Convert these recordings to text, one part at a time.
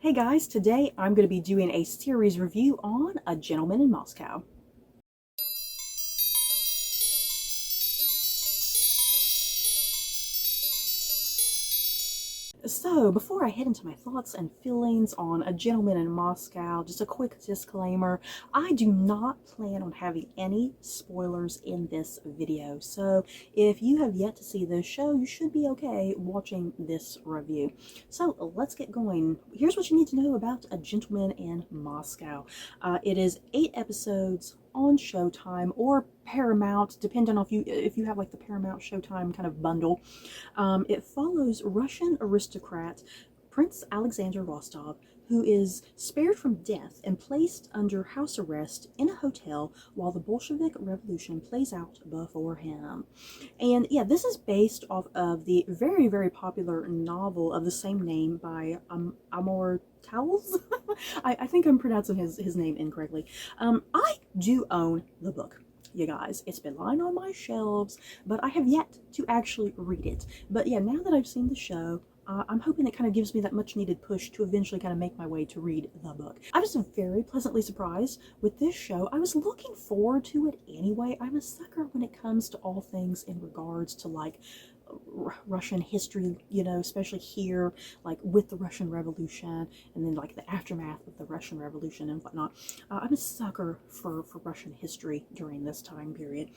Hey guys, today I'm going to be doing a series review on A Gentleman in Moscow. So, before I head into my thoughts and feelings on A Gentleman in Moscow, just a quick disclaimer, I do not plan on having any spoilers in this video. So, if you have yet to see this show, you should be okay watching this review. So, let's get going. Here's what you need to know about A Gentleman in Moscow. It is 8 episodes on Showtime or Paramount, depending on if you have like the Paramount Showtime kind of bundle. It follows Russian aristocrat Prince Alexander Rostov, who is spared from death and placed under house arrest in a hotel while the Bolshevik Revolution plays out before him. And yeah, this is based off of the very, very popular novel of the same name by Amor Towles. I think I'm pronouncing his name incorrectly. I do own the book, you guys. It's been lying on my shelves, but I have yet to actually read it. But yeah, now that I've seen the show, I'm hoping it kind of gives me that much needed push to eventually kind of make my way to read the book. I was very pleasantly surprised with this show. I was looking forward to it anyway. I'm a sucker when it comes to all things in regards to like Russian history, you know, especially here, like with the Russian Revolution and then like the aftermath of the Russian Revolution and whatnot. I'm a sucker for Russian history during this time period.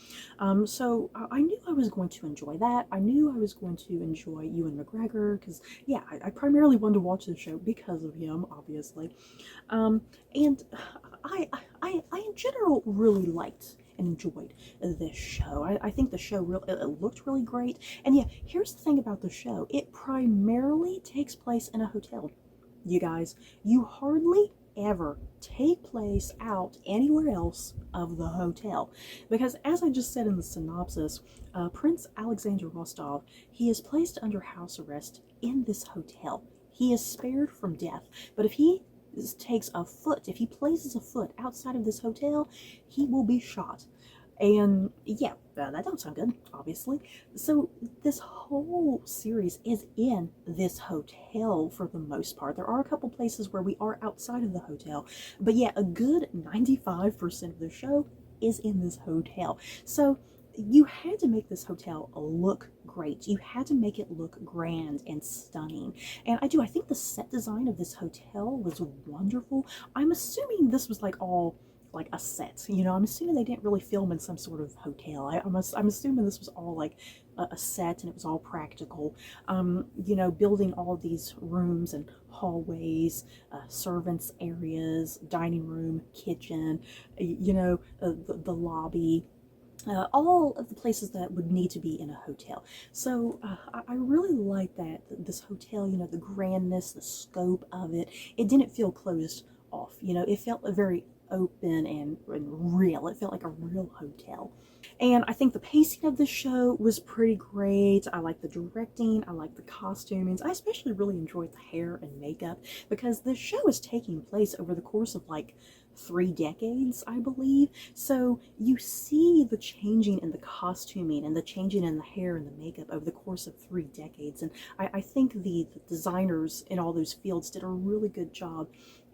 So I knew I was going to enjoy that. I knew I was going to enjoy Ewan McGregor because, yeah, I primarily wanted to watch the show because of him, obviously. And I in general really liked and enjoyed this show. I think the show it looked really great. And yeah, here's the thing about the show. It primarily takes place in a hotel. You guys, you hardly ever take place out anywhere else of the hotel. Because as I just said in the synopsis, Prince Alexander Rostov, he is placed under house arrest in this hotel. He is spared from death, but if he if he places a foot outside of this hotel, he will be shot. And yeah, that don't sound good, obviously. So this whole series is in this hotel for the most part. There are a couple places where we are outside of the hotel, but yeah, a good 95% of the show is in this hotel. So you had to make this hotel look great. You had to make it look grand and stunning. And I think the set design of this hotel was wonderful. I'm assuming this was like all like a set, you know. I'm assuming they didn't really film in some sort of hotel. I'm assuming this was all like a set and it was all practical. You know, building all these rooms and hallways, servants areas, dining room, kitchen, you know, the lobby, all of the places that would need to be in a hotel. So I really like that this hotel, you know, the grandness, the scope of it, it didn't feel closed off. You know, it felt very open and real. It felt like a real hotel. And I think the pacing of the show was pretty great. I like the directing, I like the costumings. I especially really enjoyed the hair and makeup because the show is taking place over the course of like 3 decades, I believe. So you see the changing in the costuming and the changing in the hair and the makeup over the course of 3 decades. And I think the designers in all those fields did a really good job,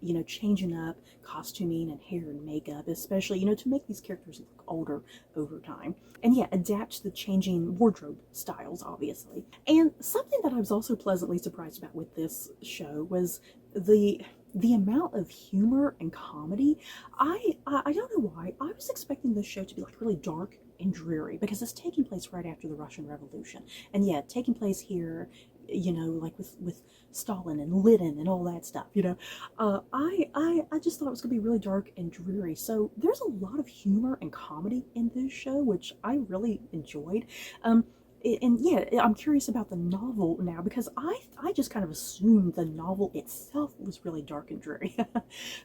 you know, changing up costuming and hair and makeup, especially, you know, to make these characters look older over time. And yeah, adapt to the changing wardrobe styles, obviously. And something that I was also pleasantly surprised about with this show was the amount of humor and comedy. I don't know why. I was expecting this show to be like really dark and dreary because it's taking place right after the Russian Revolution. And yeah, taking place here, you know, like with Stalin and Lenin and all that stuff, you know. I just thought it was gonna be really dark and dreary. So there's a lot of humor and comedy in this show, which I really enjoyed. And yeah, I'm curious about the novel now because I just kind of assumed the novel itself was really dark and dreary.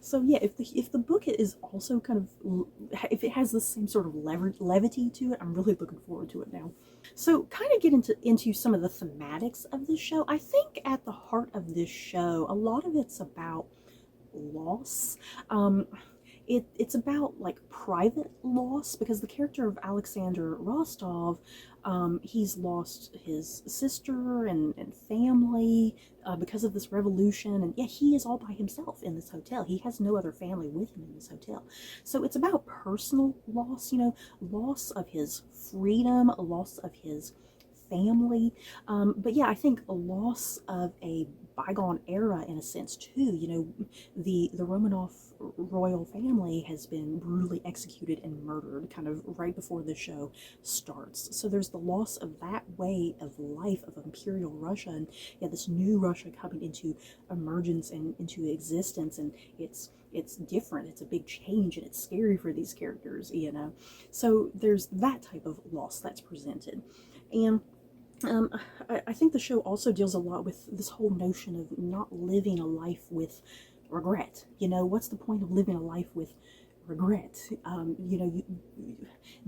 So yeah, if the book is also kind of, if it has the same sort of levity to it, I'm really looking forward to it now. So kind of get into some of the thematics of this show. I think at the heart of this show, a lot of it's about loss. It's about like private loss because the character of Alexander Rostov, He's lost his sister and family because of this revolution, and yeah, he is all by himself in this hotel. He has no other family with him in this hotel. So it's about personal loss, loss of his freedom, a loss of his family. But yeah, I think a loss of a bygone era in a sense too. The Romanov royal family has been brutally executed and murdered kind of right before the show starts. So there's the loss of that way of life of imperial Russia, and yeah, this new Russia coming into emergence and into existence, and it's different, it's a big change, and it's scary for these characters. So there's that type of loss that's presented. And I think the show also deals a lot with this whole notion of not living a life with regret. What's the point of living a life with regret? You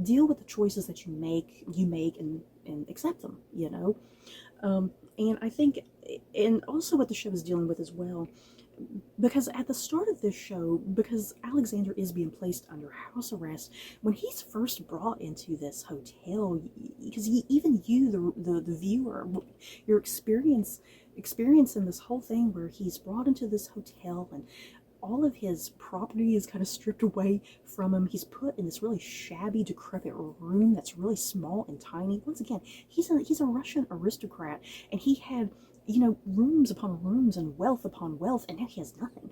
deal with the choices that you make and accept them, and I think, and also what the show is dealing with as well, because at the start of this show, because Alexander is being placed under house arrest, when he's first brought into this hotel, because even you, the viewer, you're experiencing this whole thing where he's brought into this hotel and all of his property is kind of stripped away from him. He's put in this really shabby, decrepit room that's really small and tiny. Once again, he's a Russian aristocrat, and he had rooms upon rooms and wealth upon wealth, and now he has nothing.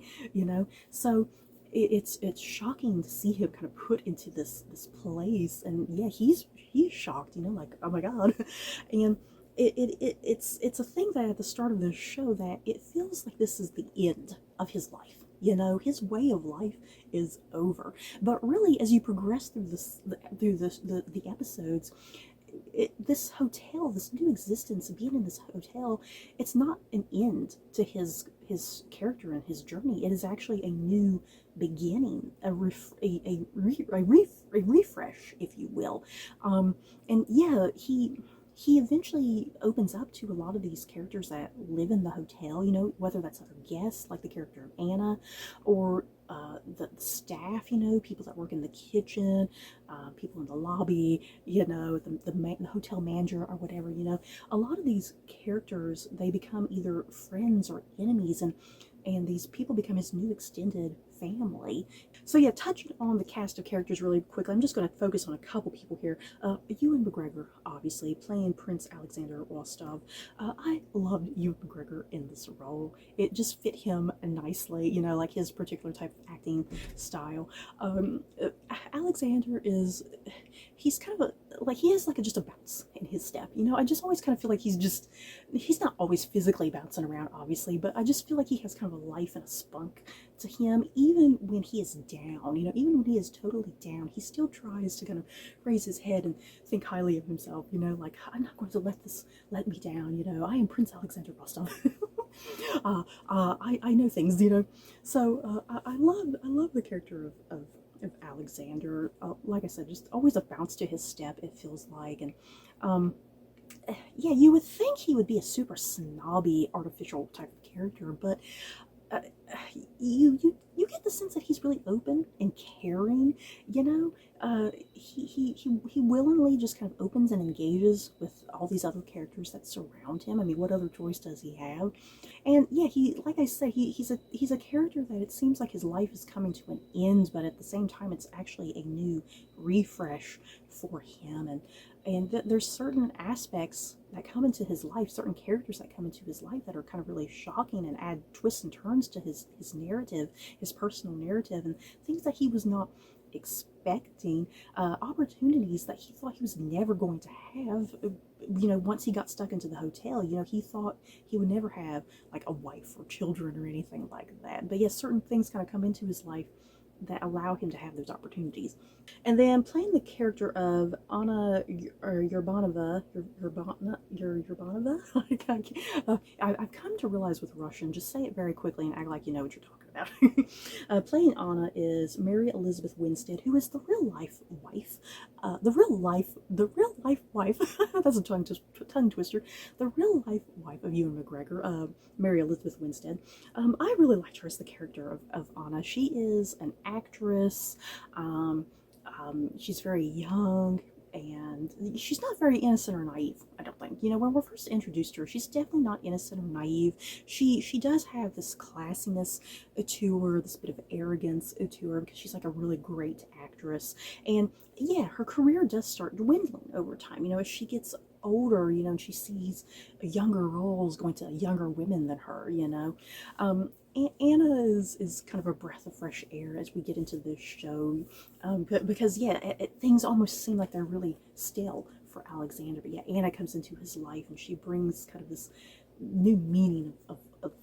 So it's shocking to see him kind of put into this place, and yeah, he's shocked, like, oh my god. And it's a thing that at the start of this show that it feels like this is the end of his life. His way of life is over. But really, as you progress through the episodes, this hotel, this new existence, being in this hotel, it's not an end to his character and his journey. It is actually a new beginning, a refresh, if you will. And yeah, he eventually opens up to a lot of these characters that live in the hotel, whether that's other guests, like the character of Anna, or the staff, people that work in the kitchen, people in the lobby, the hotel manager or whatever, a lot of these characters, they become either friends or enemies, and these people become his new extended family. So yeah, touching on the cast of characters really quickly, I'm just going to focus on a couple people here. Ewan McGregor, obviously, playing Prince Alexander Rostov. I loved Ewan McGregor in this role. It just fit him nicely, like his particular type of acting style. Alexander he's kind of he has just a bounce in his step, I just always kind of feel like he's not always physically bouncing around, obviously, but I just feel like he has kind of a life and a spunk to him, even when he is down, even when he is totally down, he still tries to kind of raise his head and think highly of himself, like, I'm not going to let me down, I am Prince Alexander Rostov. I know things, so I love the character of Alexander. Like I said, just always a bounce to his step, it feels like. And yeah, you would think he would be a super snobby, artificial type of character, but uh, you get the sense that he's really open and caring. He willingly just kind of opens and engages with all these other characters that surround him. I mean, what other choice does he have? And yeah, like I said, he's a character that it seems like his life is coming to an end, but at the same time, it's actually a new refresh for him. And there's certain aspects that come into his life, certain characters that come into his life that are kind of really shocking and add twists and turns to his narrative, his personal narrative, and things that he was not expecting, opportunities that he thought he was never going to have. Once he got stuck into the hotel, he thought he would never have like a wife or children or anything like that. But yes, certain things kind of come into his life that allow him to have those opportunities. And then playing the character of Anna Urbanova, I've come to realize with Russian, just say it very quickly and act like you know what you're talking about. Playing Anna is Mary Elizabeth Winstead, who is the real life wife, the real life wife. That's a tongue twister. The real life wife of Ewan McGregor, Mary Elizabeth Winstead. I really liked her as the character of Anna. She is an actress. She's very young. and she's not very innocent or naive, I don't think. You know, when we're first introduced to her, she's definitely not innocent or naive. She does have this classiness to her, this bit of arrogance to her, because she's like a really great actress. And yeah, her career does start dwindling over time. You know, as she gets older, you know, and she sees younger roles going to younger women than her, you know. Anna is kind of a breath of fresh air as we get into this show, because yeah, things almost seem like they're really stale for Alexander. But yeah, Anna comes into his life and she brings kind of this new meaning of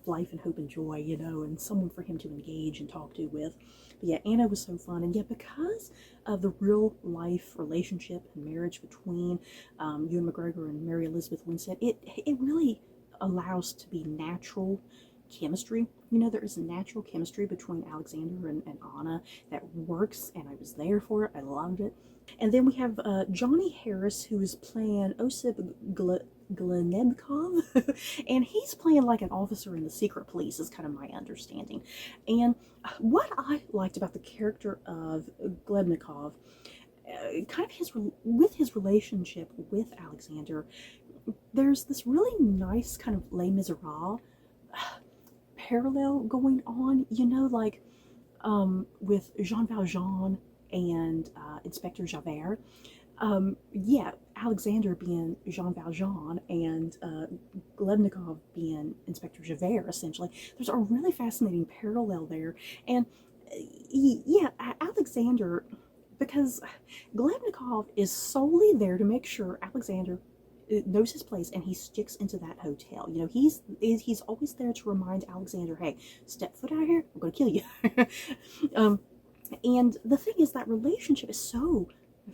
life and hope and joy, you know, and someone for him to engage and talk to with. But yeah, Anna was so fun, and yet because of the real life relationship and marriage between Ewan McGregor and Mary Elizabeth Winstead, it really allows to be natural chemistry. You know, there is natural chemistry between Alexander and Anna that works, and I was there for it. I loved it. And then we have Johnny Harris, who is playing Osip Glenebkov, and he's playing like an officer in the secret police, is kind of my understanding. And what I liked about the character of Glebnikov, kind of his relationship with Alexander, there's this really nice kind of Les Miserables parallel going on, you know, like with Jean Valjean and Inspector Javert. Yeah, Alexander being Jean Valjean and Glebnikov being Inspector Javert, essentially. There's a really fascinating parallel there. And yeah, Alexander, because Glebnikov is solely there to make sure Alexander knows his place, and he sticks into that hotel. You know, he's always there to remind Alexander, hey, step foot out of here, I'm gonna kill you. And the thing is, that relationship is so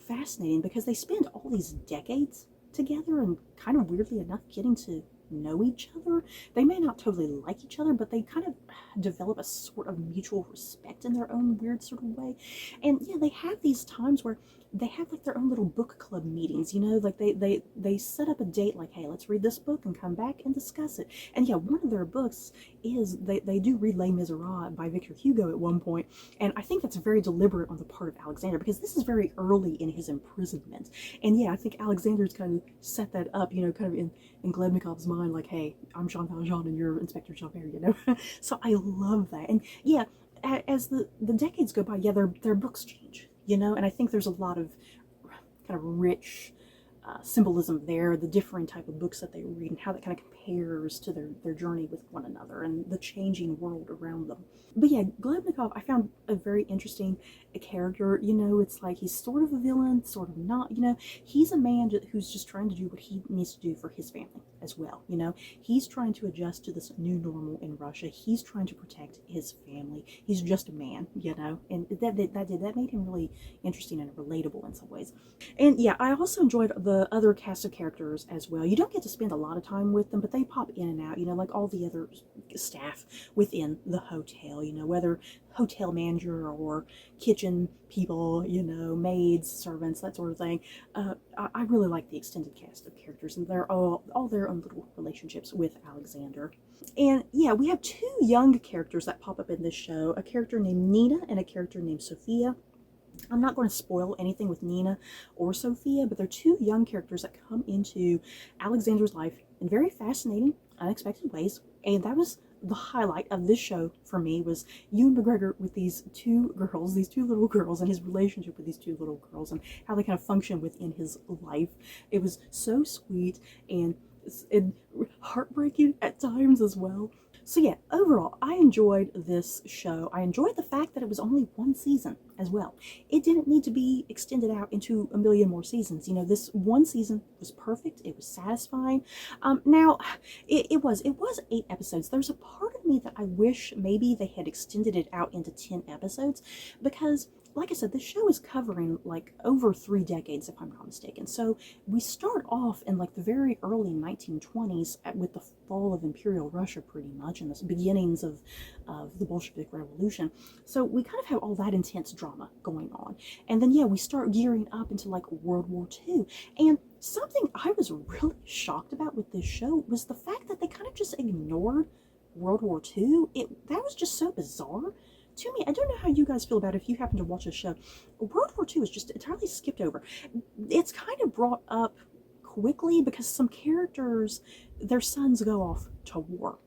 fascinating because they spend all these decades together and kind of weirdly enough getting to know each other. They may not totally like each other, but they kind of develop a sort of mutual respect in their own weird sort of way. And yeah, they have these times where they have like their own little book club meetings, you know, like they set up a date like, hey, let's read this book and come back and discuss it. And yeah, one of their books is they do read Les Miserables by Victor Hugo at one point, and I think that's very deliberate on the part of Alexander because this is very early in his imprisonment. And yeah, I think Alexander's kind of set that up, you know, kind of in Glebnikov's mind, like, hey, I'm Jean Valjean and you're Inspector Javert, you know. So I love that. And yeah, as the decades go by, yeah, their books change, you know, and I think there's a lot of kind of rich symbolism there, the different type of books that they read and how that kind of compares to their journey with one another and the changing world around them. But yeah, Glebnikov, I found a very interesting character. You know, it's like he's sort of a villain, sort of not, you know. He's a man who's just trying to do what he needs to do for his family as well, you know. He's trying to adjust to this new normal in Russia. He's trying to protect his family. He's just a man, you know, and that made him really interesting and relatable in some ways. And yeah, I also enjoyed the other cast of characters as well. You don't get to spend a lot of time with them, but they pop in and out, you know, like all the other staff within the hotel, you know, whether hotel manager or kitchen people, you know, maids, servants, that sort of thing. I really like the extended cast of characters, and they're all their own little relationships with Alexander. And yeah, we have two young characters that pop up in this show, a character named Nina and a character named Sophia. I'm not going to spoil anything with Nina or Sophia, but they're two young characters that come into Alexander's life in very fascinating, unexpected ways, and that was the highlight of this show for me, was Ewan McGregor with these two little girls, and his relationship with these two little girls and how they kind of function within his life. It was so sweet and heartbreaking at times as well. So yeah, overall, I enjoyed this show. I enjoyed the fact that it was only one season as well. It didn't need to be extended out into a million more seasons. You know, this one season was perfect. It was satisfying. Now, it was 8 episodes. There's a part of me that I wish maybe they had extended it out into 10 episodes because, like I said, this show is covering like over 3 decades, if I'm not mistaken. So we start off in like the very early 1920s with the fall of Imperial Russia, pretty much, and the beginnings of the Bolshevik Revolution. So we kind of have all that intense drama going on. And then, yeah, we start gearing up into like World War II. And something I was really shocked about with this show was the fact that they kind of just ignored World War II. That was just so bizarre to me, I don't know how you guys feel about it if you happen to watch this show. World War II is just entirely skipped over. It's kind of brought up quickly because some characters, their sons go off to war.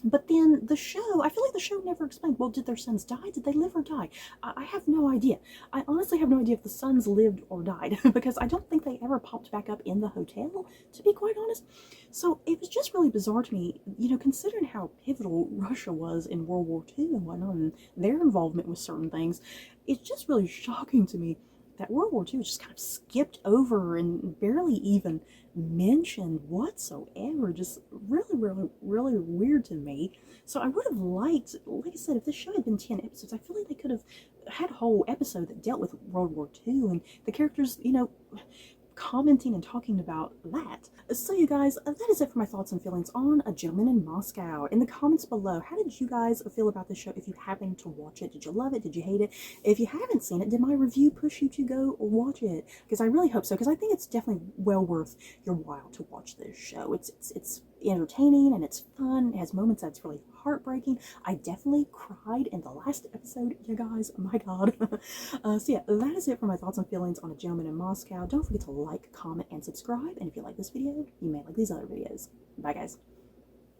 But then the show, I feel like the show never explained, well, did their sons die? Did they live or die? I have no idea. I honestly have no idea if the sons lived or died because I don't think they ever popped back up in the hotel, to be quite honest. So it was just really bizarre to me, you know, considering how pivotal Russia was in World War II and whatnot, and their involvement with certain things. It's just really shocking to me that World War II just kind of skipped over and barely even mentioned whatsoever. Just really weird to me. So I would have liked, like I said, if this show had been 10 episodes, I feel like they could have had a whole episode that dealt with World War II and the characters, you know, commenting and talking about that. So you guys, that is it for my thoughts and feelings on A Gentleman in Moscow. In the comments below, how did you guys feel about this show if you happened to watch it? Did you love it? Did you hate it? If you haven't seen it, did my review push you to go watch it? Because I really hope so, because I think it's definitely well worth your while to watch this show. It's entertaining and it's fun. It has moments that's really heartbreaking. I definitely cried in the last episode, you guys. Oh my god. So yeah, that is it for my thoughts and feelings on A Gentleman in Moscow. Don't forget to like, comment, and subscribe. And if you like this video, you may like these other videos. Bye, guys.